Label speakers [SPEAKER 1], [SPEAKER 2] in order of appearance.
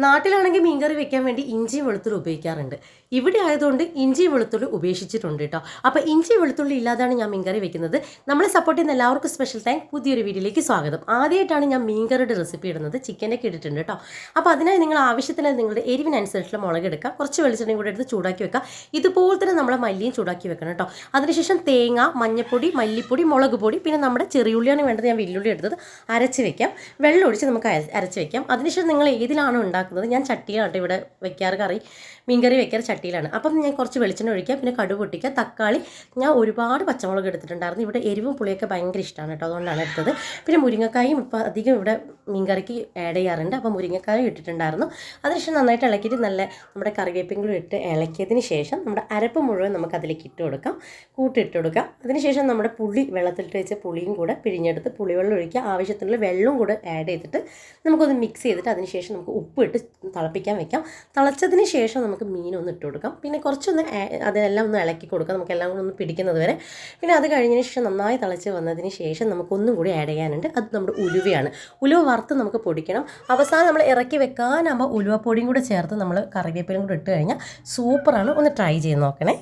[SPEAKER 1] നാട്ടിലാണെങ്കിൽ മീൻകറി വെക്കാൻ വേണ്ടി ഇഞ്ചിയും വെളുത്തുള്ളി ഉപയോഗിക്കാറുണ്ട്. ഇവിടെ ആയതുകൊണ്ട് ഇഞ്ചി വെളുത്തുള്ളി ഉപേക്ഷിച്ചിട്ടുണ്ട് കേട്ടോ. അപ്പോൾ ഇഞ്ചി വെളുത്തുള്ളി ഇല്ലാതാണ് ഞാൻ മീൻകറി വെക്കുന്നത്. നമ്മളെ സപ്പോർട്ട് ചെയ്യുന്ന എല്ലാവർക്കും സ്പെഷ്യൽ താങ്ക്. പുതിയൊരു വീഡിയോയിലേക്ക് സ്വാഗതം. ആദ്യമായിട്ടാണ് ഞാൻ മീൻകറിയുടെ റെസിപ്പി ഇടുന്നത്. ചിക്കനൊക്കെ ഇട്ടിട്ടുണ്ട് കേട്ടോ. അപ്പോൾ അതിനായി നിങ്ങൾ ആവശ്യത്തിന് നിങ്ങളുടെ എരിവിനനുസരിച്ചുള്ള മുളക് എടുക്കുക. കുറച്ച് വെളിച്ചെണ്ണയും കൂടെ എടുത്ത് ചൂടാക്കി വെക്കുക. ഇതുപോലെ തന്നെ നമ്മളെ മല്ലിയും ചൂടാക്കി വെക്കണം കേട്ടോ. അതിനുശേഷം തേങ്ങ, മഞ്ഞൾപ്പൊടി, മല്ലിപ്പൊടി, മുളക് പൊടി, പിന്നെ നമ്മുടെ ചെറിയുള്ളിയാണ് വേണ്ടത്. ഞാൻ വെല്ലുള്ളി എടുത്തത് അരച്ച് വെക്കാം. വെള്ളം ഒഴിച്ച് നമുക്ക് അരച്ച് വെക്കാം. അതിനുശേഷം നിങ്ങൾ ഏതിലാണോ ഉണ്ടാക്കുന്നത്, ഞാൻ ചട്ടിയാണ് ഇവിടെ വെക്കാറ്, മീൻകറി വെക്കാറ് ചട്ടിയിലാണ്. അപ്പം ഞാൻ കുറച്ച് വെളിച്ചെണ്ണ ഒഴിക്കാം, പിന്നെ കടുക് പൊട്ടിക്കുക, തക്കാളി, ഞാൻ ഒരുപാട് പച്ചമുളക് എടുത്തിട്ടുണ്ടായിരുന്നു. ഇവിടെ എരിവും പുളിയൊക്കെ ഭയങ്കര ഇഷ്ടമാണ് കേട്ടോ, അതുകൊണ്ടാണ് എടുത്തത്. പിന്നെ മുരിങ്ങക്കായും ഇപ്പോൾ അധികം ഇവിടെ മീൻകറിക്ക് ആഡ് ചെയ്യാറുണ്ട്. അപ്പോൾ മുരിങ്ങക്കായും ഇട്ടിട്ടുണ്ടായിരുന്നു. അതിനുശേഷം നന്നായിട്ട് ഇളക്കിയിട്ട് നമ്മുടെ കറിവേപ്പിലും ഇട്ട് ഇളക്കിയതിന് ശേഷം നമ്മുടെ അരപ്പ് മുഴുവൻ നമുക്ക് അതിലേക്ക് ഇട്ട് കൊടുക്കാം, കൂട്ടിട്ട് കൊടുക്കാം. അതിനുശേഷം നമ്മുടെ പുളി വെള്ളത്തിലിട്ട് വെച്ച പുളിയും കൂടെ പിഴിഞ്ഞെടുത്ത് പുളിവെള്ളം ഒഴിക്കുക. ആവശ്യത്തിനുള്ള വെള്ളവും കൂടെ ആഡ് ചെയ്തിട്ട് നമുക്കൊന്ന് മിക്സ് ചെയ്തിട്ട് അതിനുശേഷം നമുക്ക് ഉപ്പിട്ട് തിളപ്പിക്കാൻ വെക്കാം. തിളച്ചതിന് ശേഷം നമുക്ക് മീനൊന്ന് ഇട്ട് കൊടുക്കാം. പിന്നെ കുറച്ചൊന്ന് അതെല്ലാം ഒന്ന് ഇളക്കി കൊടുക്കാം, നമുക്കെല്ലാം കൂടെ ഒന്ന് പിടിക്കുന്നത് വരെ. പിന്നെ അത് കഴിഞ്ഞതിന് ശേഷം നന്നായി തിളച്ച് വന്നതിന് ശേഷം നമുക്കൊന്നും കൂടി ആഡ് ചെയ്യാനുണ്ട്. അത് നമ്മുടെ ഉലുവയാണ്. ഉലുവ വറുത്ത് നമുക്ക് പൊടിക്കണം. അവസാനം നമ്മൾ ഇറക്കി വെക്കാനാകുമ്പോൾ ഉലുവപ്പൊടിയും കൂടെ ചേർത്ത് നമ്മൾ കറിവേപ്പിലും കൂടെ ഇട്ട് കഴിഞ്ഞാൽ സൂപ്പറാണ്. ഒന്ന് ട്രൈ ചെയ്ത് നോക്കണേ.